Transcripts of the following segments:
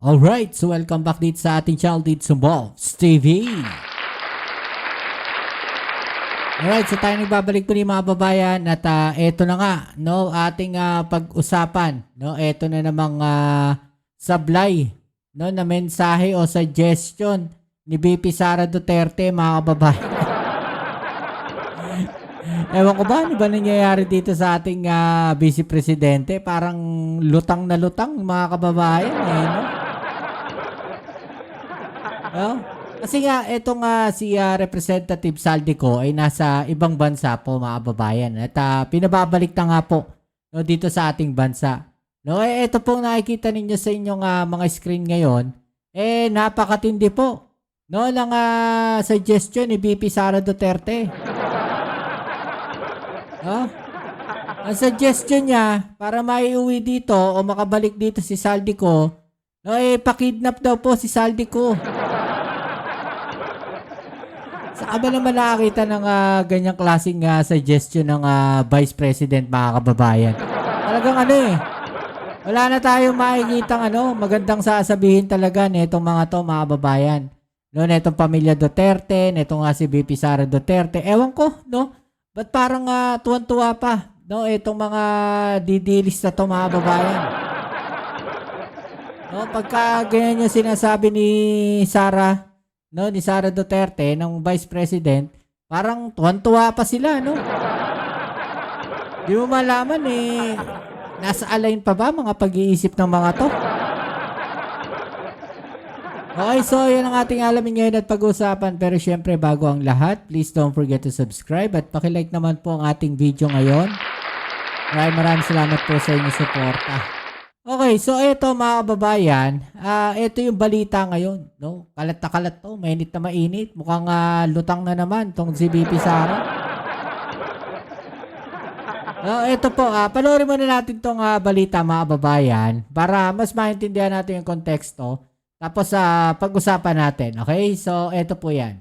Alright, so welcome back dito sa ating channel dito sa Balls TV. Alright, so tayo nagbabalik po ni mga babayan at eto na nga, no, ating pag-usapan, no, eto na namang sablay, no, na mensahe o suggestion ni VP Sara Duterte, mga kababayan. Ewan ko ba, ano ba nangyayari dito sa ating Vice Presidente? Parang lutang na lutang, mga kababayan, no? Oh, kasi nga itong si Representative Saldico ay nasa ibang bansa po, mga babayan, at pinababalik na nga po, no, dito sa ating bansa. No, ito pong nakikita ninyo sa inyong mga screen ngayon, napakatindi po, no, ng suggestion ni VP Sara Duterte. No? Ang suggestion niya para maiuwi dito o makabalik dito si Saldico, no, pakidnap daw po si Saldico. Saan ba naman nakakita ng ganyang klaseng suggestion ng Vice President, mga kababayan? Talagang wala na tayong makikitang magandang sasabihin talaga nitong mga to, mga kababayan. No, netong pamilya Duterte, netong si VP Sara Duterte. Ewan ko, no? Ba't parang tuwan-tuwa pa, no? Itong mga didilis na to, mga kababayan. No, pagka ganyan yung sinasabi ni Sara, no, ni Sara Duterte, ng Vice President, parang tuwan-tuwa pa sila, no? Di mo malaman nasa align pa ba mga pag-iisip ng mga to? Okay, so yan ang ating alamin ngayon at pag-uusapan. Pero syempre, bago ang lahat, please don't forget to subscribe at pakilike naman po ang ating video ngayon. Maraming salamat po sa inyong suporta. Okay, so ito, mga kababayan, ito yung balita ngayon, no? Kalat na kalat to, mainit na mainit. Mukhang lutang na naman tong si VP Sara. Ito po, panoorin muna natin tong balita, mga kababayan, para mas maintindihan natin yung konteksto. Tapos pag-usapan natin, okay? So ito po yan.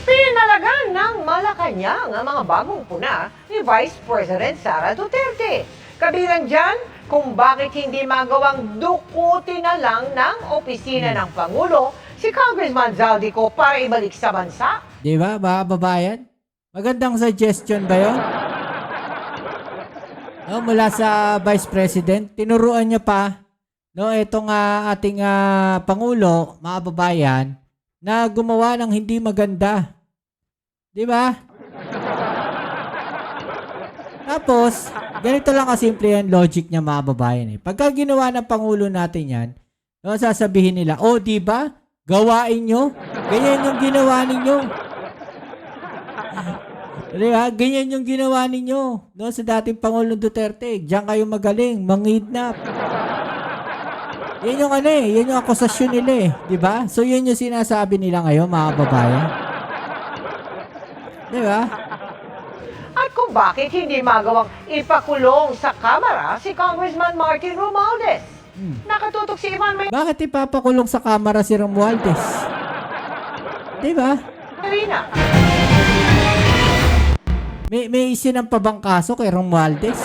Pinalagan ng Malacanang ang mga bagong puna ni Vice President Sara Duterte. Kabilang dyan kung bakit hindi magawang dukutin na lang ng opisina ng Pangulo si Congressman Zaldico para ibalik sa bansa. Di ba, mga babayan? Magandang suggestion ba yun? No, mula sa Vice President, tinuruan niya pa, no, itong ating Pangulo, mga babayan, na gumawa ng hindi maganda. Di ba? Tapos, ganito lang kasimple yan logic niya, mga babayan. Pagka ginawa ng Pangulo natin yan, no, sasabihin nila, oh, di ba? Gawain nyo. Ganyan yung ginawa ninyo. Di ba? Ganyan yung ginawa ninyo, no, sa dating Pangulong Duterte. Diyan kayo magaling, mangidnap. Yan yung yan yung akusasyon nila di ba? So yun yung sinasabi nila ngayon, mga babayan. Di ba? At kung bakit hindi magawang ipakulong sa Kamara si Congressman Martin Romualdez. Nakatutok si Ivan Bakit ipapakulong sa kamera si Romualdez? Di ba? Marina. May isinang pa bang kaso kay Romualdez?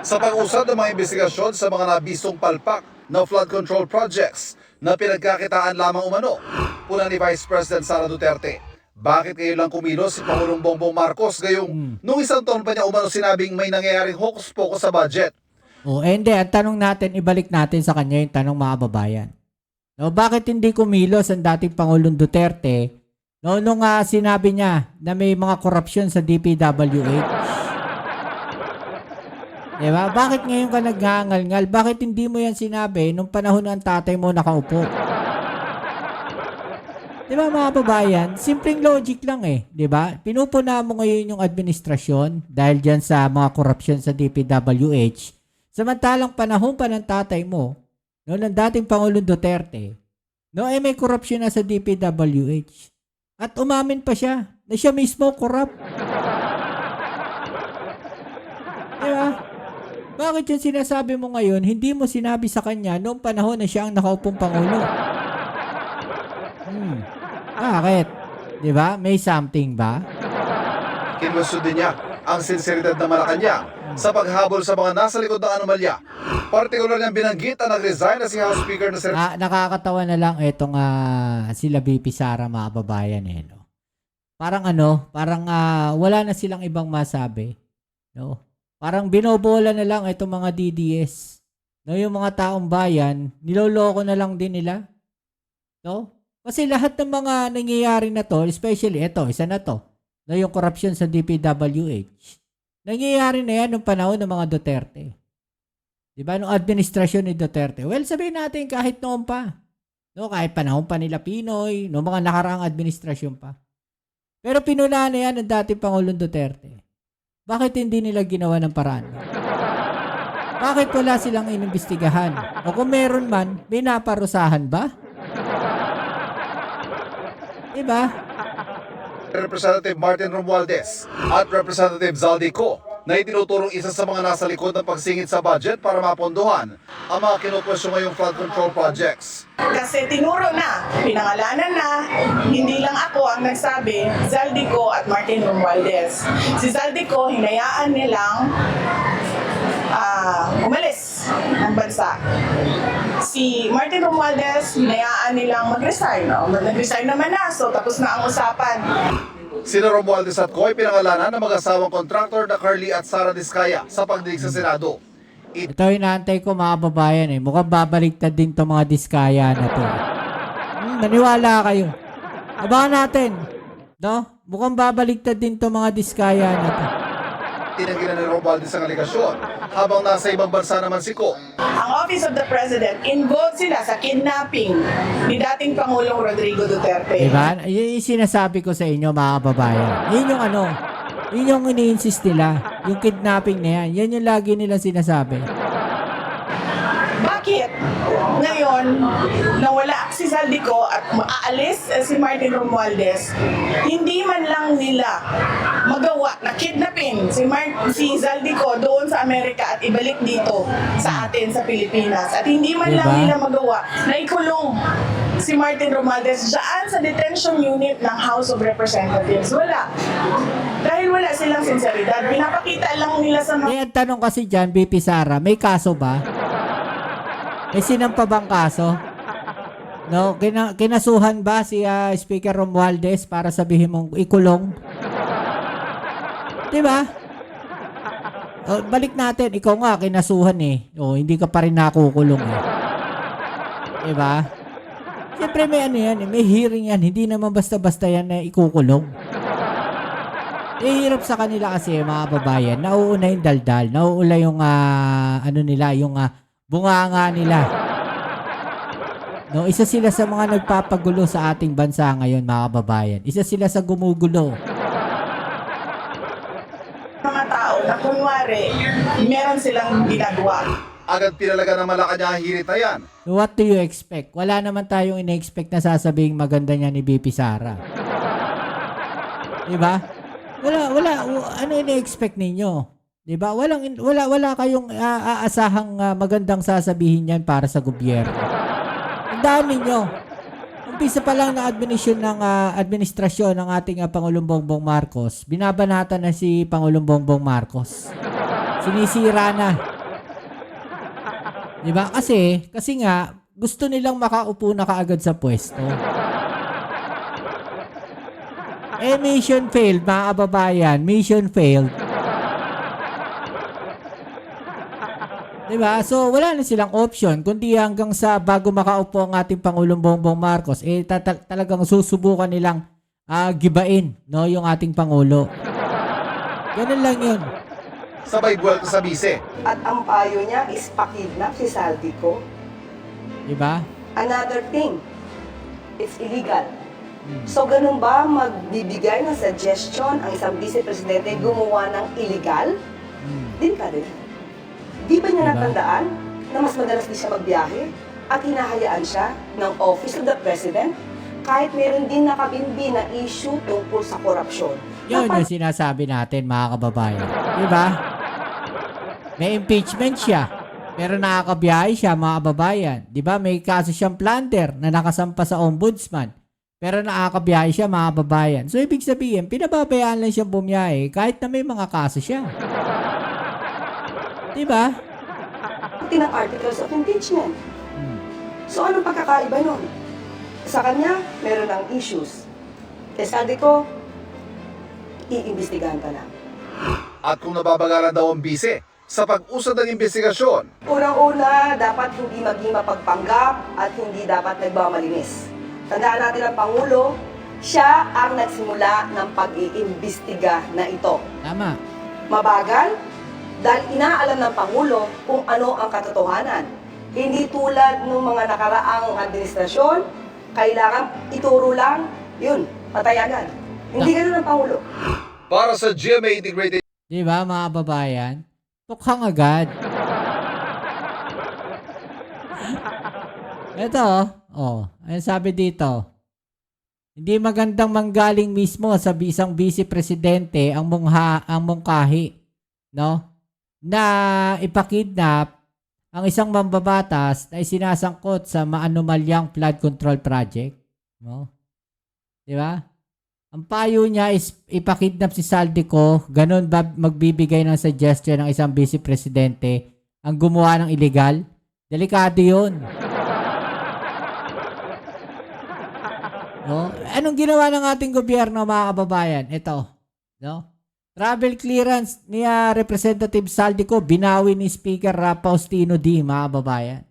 Sa pag-usad ng mga investigasyon sa mga nabisong palpak na flood control projects na pinagkakitaan lamang umano, puna ni Vice President Sara Duterte. Bakit kayo lang kumilos si Pangulong Bongbong Marcos gayong nung isang taon pa niya umano sinabing may nangyayaring hokus-pokus sa budget? Hindi. Ang tanong natin, ibalik natin sa kanya yung tanong, mga babayan. No, bakit hindi kumilos ang dating Pangulong Duterte nung sinabi niya na may mga korupsyon sa DPWH? Diba? Bakit ngayon ka naghangal-ngal? Bakit hindi mo yan sinabi nung panahon ng tatay mo nakaupo? Diba, mga babayan? Simpleng logic lang Diba? Pinupuna mo ngayon yung administrasyon dahil dyan sa mga korupsyon sa DPWH. Samantalang panahon pa ng tatay mo, no, ng dating Pangulong Duterte, no, may korupsyon na sa DPWH. At umamin pa siya na siya mismo corrupt. Diba? Bakit yung sinasabi mo ngayon, hindi mo sinabi sa kanya noong panahon na siya ang nakaupong Pangulo? Bakit? Diba? May something ba? Kinusto din niya ang sinseridad ng Malacanang sa paghabol sa mga nasa likod ng anomalya. Partikular niyang binanggit ang nag-resign na si House Speaker na si Nakakatawa na lang itong sila BP Sara, mga kababayan no. Parang wala na silang ibang masabi, no? Parang binobola na lang itong mga DDS. No, yung mga taong bayan, niloloko na lang din nila. No? Kasi lahat ng mga nangyayari na to, especially ito, isa na to, no, yung corruption sa DPWH. Nangyayari na yan nung panahon ng mga Duterte. Diba? Nung administrasyon ni Duterte. Well, sabihin natin kahit noon pa. No, kahit panahon pa nila Pinoy, no, mga nakaraang administrasyon pa. Pero pinuna na yan ng dating Pangulong Duterte. Bakit hindi nila ginawa ng paraan? Bakit wala silang inimbestigahan? O kung meron man, may naparusahan ba? Diba? Representative Martin Romualdez at Representative Zaldico na itinuturong isa sa mga nasa likod ng pagsingit sa budget para mapondohan ang mga kinukwestiyon ngayong flood control projects. Kasi tinuro na, pinangalanan na, hindi lang ako ang nagsabi, Zaldico at Martin Romualdez. Si Zaldico, hinayaan nilang umalis ng bansa. Si Martin Romualdez, hinayaan nilang mag-resign. Nag-resign naman na, so tapos na ang usapan. Sina Romualdez at Coy pinangalanan ng mag-asawang contractor na Carly at Sara Diskaya sa pagdinig sa Senado. Ito yung inaantay ko, mga babayan Mukhang babaliktad din to mga Diskaya na to. Maniwala kayo. Abangan natin. No? Mukhang babaliktad din to mga Diskaya na to. Tinanggi na ni Romualdez ang aligasyon habang nasa ibang bansa naman si Ko. Ang Office of the President, involved sila sa kidnapping ni dating Pangulong Rodrigo Duterte. Diba? Yung sinasabi ko sa inyo, mga babayan. Yun yung yun yung ini-insist nila. Yung kidnapping na yan. Yan yung lagi nilang sinasabi. Bakit ngayon nawala si Zaldico at aalis si Martin Romualdez, hindi man lang nila magawa na kidnapin si Zaldico doon sa Amerika at ibalik dito sa atin sa Pilipinas, at hindi man lang nila magawa na ikulong si Martin Romualdez dyan sa detention unit ng House of Representatives. Wala. Dahil wala silang sinseridad, pinapakita lang nila sa mga... Ang tanong kasi dyan, BP Sara, may kaso ba? May sinampa bang kaso? No, kinasuhan ba si Speaker Romualdez para sabihin mong ikulong? 'Di ba? Balik natin, ikaw nga kinasuhan hindi ka pa rin nakukulong 'Di ba? Siyempre may yan, may hearing yan, hindi naman basta-basta yan na ikukulong. Hirap sa kanila kasi, mga babayan, nauuna yung daldal, nauula yung yung bunganga nila. No, isa sila sa mga nagpapagulo sa ating bansa ngayon, mga kababayan. Isa sila sa gumugulo. Mga tao na kunwari, meron silang ginagawa. Agad pinalaga ng Malacanang hirit na yan. So what do you expect? Wala naman tayong ina-expect na sasabing maganda niya ni BP Sara. Diba? Wala. Ano ina-expect ninyo? Diba? Wala kayong aasahang magandang sasabihin yan para sa gobyerno. Ang dami nyo. Umpisa pa lang na administrasyon ng ating Pangulong Bongbong Marcos, binabanata na si Pangulong Bongbong Marcos. Sinisira na. Diba? Kasi nga, gusto nilang makaupo na kaagad sa pwesto. Mission failed, mga kababayan. Mission failed. Diba? So, wala na silang option. Kundi hanggang sa bago makaupo ang ating Pangulong Bongbong Marcos, talagang susubukan nilang gibain, no, yung ating Pangulo. Ganun lang yun. Sabay buwelta sa bise. At ang payo niya is pakidnap si Zaldico. Diba? Another thing, it's illegal. So ganun ba magbibigay ng suggestion ang isang vice-presidente gumawa ng illegal? Din ka din. Di ba niya natandaan na mas madalas di siya magbiyahe at hinahayaan siya ng Office of the President kahit meron din nakabinbi na issue tungkol sa korupsyon? Yun yung sinasabi natin, mga kababayan. Diba? May impeachment siya, pero nakakabiyahe siya, mga kababayan. Diba? May kaso siyang plunder na nakasampa sa ombudsman, pero nakakabiyahe siya, mga kababayan. So, ibig sabihin, pinababayaan lang siyang bumiyahe kahit na may mga kaso siya. Diba? Pati ng articles of impeachment. Hmm. So anong pagkakaiba nun? Sa kanya, meron ng issues. Kaya sabi ko, iimbestigahan ka na. At kung nababagalan daw ang bise sa pag-usad ng investigasyon, Unang-una, dapat hindi maging mapagpanggap at hindi dapat nagmamalinis. Tandaan natin ang Pangulo, siya ang nagsimula ng pag-iimbestiga na ito. Tama. Mabagal, dahil inaalam ng Pangulo kung ano ang katotohanan. Hindi tulad ng mga nakaraang administrasyon, kailangan ituro lang, yun, patay agad. Hindi ganun ang Pangulo. para sa GMA Integrated Diba, mga babayan? Tukhang agad. Ito, ano sabi dito? Hindi magandang manggaling mismo sa isang vice presidente ang mungkahi, no? Na ipakidnap ang isang mambabatas na isinasangkot sa maanumalyang flood control project, no? Di ba? Ang payo niya is ipakidnap si Saldico, ganun ba magbibigay ng suggestion ng isang vice presidente ang gumawa ng illegal? Delikado 'yun. No? Anong ginawa ng ating gobyerno, mga kababayan? Ito, no? Travel clearance ni Representative Saldico, binawi ni Speaker Faustino D, mga kababayan.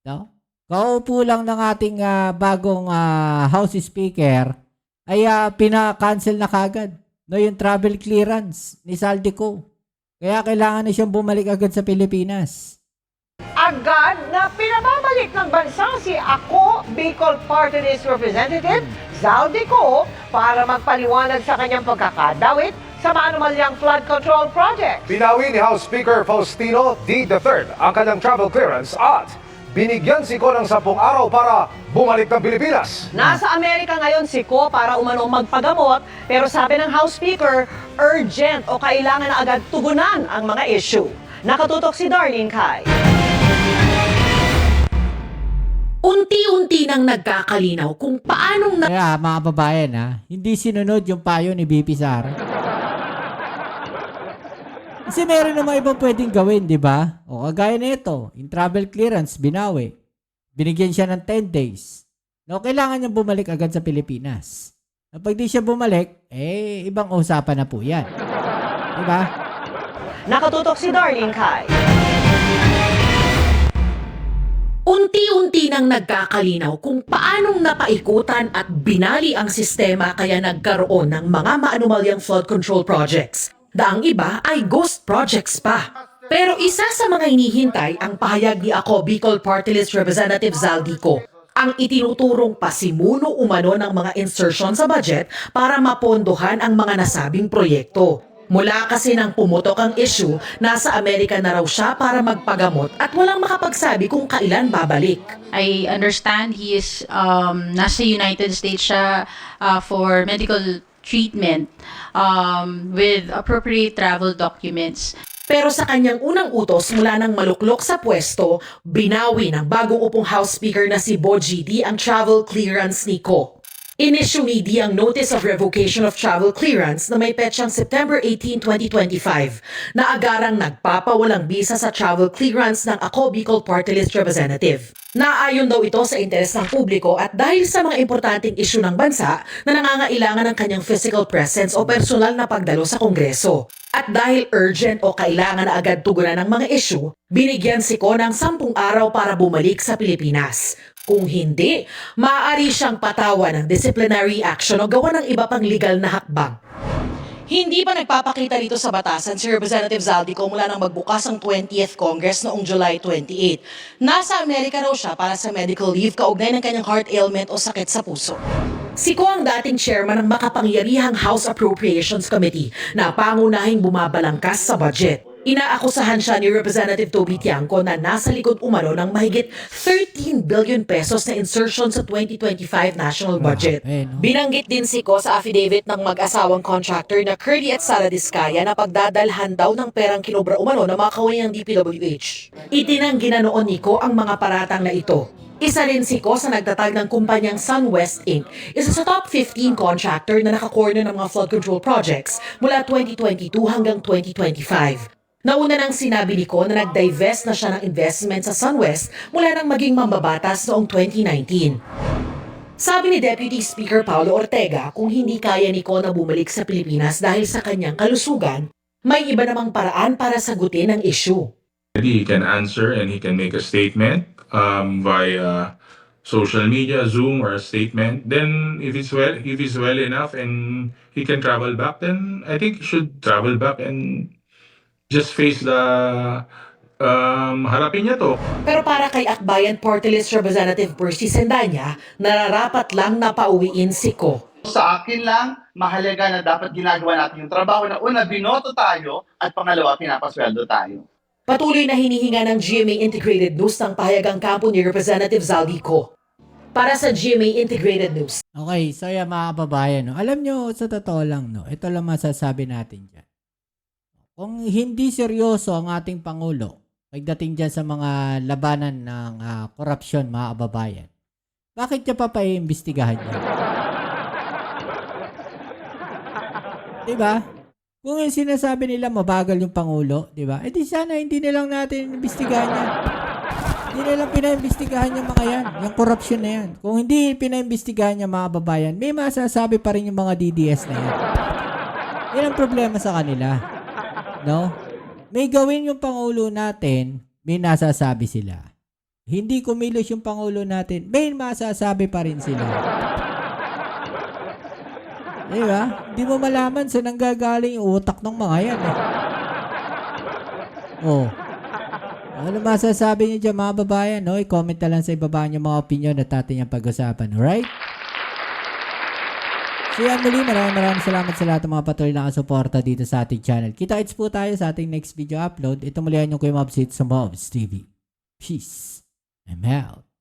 No? Kaupo lang ng ating bagong House Speaker ay pina-cancel na kagad, no, yung travel clearance ni Saldico. Kaya kailangan na siyang bumalik agad sa Pilipinas. Agad na pinababalik ng bansa si Ako Bicol Party List Representative Zaldico para magpaliwanag sa kanyang pagkakadawit sa maanumalyang flood control project. Binawi ni House Speaker Faustino D. III ang kanyang travel clearance at binigyan si Ko ng 10 araw para bumalik ng Pilipinas. Nasa Amerika ngayon si Ko para umano magpagamot, pero sabi ng House Speaker, urgent o kailangan na agad tugunan ang mga issue. Nakatutok si Darlene Kai. Unti-unti nang nagkakalinaw kung paanong Kaya mga babayan, hindi sinunod yung payo ni BP Sara. Kasi meron naman ibang pwedeng gawin, di ba? O kagaya na ito, in travel clearance, binawi. Binigyan siya ng 10 days. No, kailangan niya bumalik agad sa Pilipinas. Kapag di siya bumalik, ibang usapan na po yan. Di ba? Nakatutok si Darlene Kai. unti-unti nang nagkakalinaw kung paanong napaikutan at binali ang sistema kaya nagkaroon ng mga maanumalyang flood control projects. Daang iba ay ghost projects pa. Pero isa sa mga hinihintay ang pahayag ni Ako Bicol Party List Representative Zaldico, ang itinuturong pasimuno umano ng mga insertion sa budget para mapondohan ang mga nasabing proyekto. Mula kasi nang pumutok ang issue, nasa Amerika na raw siya para magpagamot at walang makapagsabi kung kailan babalik. I understand he is nasa United States siya for medical treatment with appropriate travel documents. Pero sa kanyang unang utos mula nang maluklok sa pwesto, binawi ng bagong upong House Speaker na si Bo GD ang travel clearance ni Ko. Inissue ni D ang Notice of Revocation of Travel Clearance na may petsang September 18, 2025 na agarang nagpapawalang bisa sa travel clearance ng Ako Bicol Party List Representative. Naayon daw ito sa interes ng publiko at dahil sa mga importanteng isyu ng bansa na nangangailangan ng kanyang physical presence o personal na pagdalo sa Kongreso. At dahil urgent o kailangan na agad tugunan ng mga isyu, binigyan si Ko ng 10 araw para bumalik sa Pilipinas. Kung hindi, maaari siyang patawan ng disciplinary action o gawa ng iba pang legal na hakbang. Hindi pa nagpapakita dito sa batasan si Representative Zaldico mula nang magbukas ang 20th Congress noong July 28. Nasa Amerika raw siya para sa medical leave kaugnay ng kanyang heart ailment o sakit sa puso. Si Ko ang dating chairman ng makapangyarihang House Appropriations Committee na pangunahing bumabalangkas sa budget. Inaakusahan siya ni Representative Toby Tiangco na nasa likod umano ng mahigit 13 billion pesos na insertion sa 2025 national budget. Binanggit din si Ko sa affidavit ng mag-asawang contractor na Curly at Sara Discaya na pagdadalhan daw ng perang kinobra umano ng mga kawani ng DPWH. Itinanggi na noon ni Ko ang mga paratang na ito. Isa rin si Ko sa nagtatag ng kumpanyang SunWest Inc. Isa sa top 15 contractor na nakakorner ng mga flood control projects mula 2022 hanggang 2025. Nauna nang sinabi ni Ko na nag-divest na siya ng investment sa SunWest mula nang maging mambabatas noong 2019. Sabi ni Deputy Speaker Paulo Ortega kung hindi kaya ni Ko na bumalik sa Pilipinas dahil sa kanyang kalusugan, may iba namang paraan para sagutin ang issue. He can answer and he can make a statement via social media, Zoom, or a statement. Then, if he's well enough and he can travel back, then I think he should travel back and just face the harapin niya to. Pero para kay Akbayan Party List Representative Percy Sendanya, nararapat lang na pauwiin si Ko. Sa akin lang, mahalaga na dapat ginagawa natin yung trabaho na una, binoto tayo at pangalawa, pinapasweldo tayo. Patuloy na hinihinga ng GMA Integrated News ng pahayagang kampo ni Representative Zaldi Ko. Para sa GMA Integrated News. Okay, so yan mga kababayan, no? Alam nyo, sa totoo lang, no? Ito lang masasabi natin dyan. Kung hindi seryoso ang ating Pangulo, pagdating dyan sa mga labanan ng korupsyon, mga kababayan, bakit niya pa paiimbestigahan yan? Diba? Kung yung sinasabi nila mabagal yung Pangulo, diba? Eh di sana hindi nilang natin imbestigahan yan. Hindi nilang pinaimbestigahan yung mga yan, yung korupsyon na yan. Kung hindi pinaimbestigahan yung mga kababayan, may masasabi pa rin yung mga DDS na yan. Yan ang problema sa kanila. No? May gawin yung Pangulo natin, may nasasabi sila. Hindi kumilos yung Pangulo natin, may masasabi pa rin sila. Diba? Hindi mo malaman saan nanggagaling yung utak ng mga yan. Oh. Ano masasabi niyo dyan mga babayan? No? I-comment na lang sa ibaba niyo mga opinion at atin yung pag-usapan. Alright? So yan muli, maraming salamat sa lahat ng mga patuloy na kasuporta dito sa ating channel. Kita-its po tayo sa ating next video upload. Ito muli yan yung Kuya Mobs sa Mobs TV. Peace. I'm out.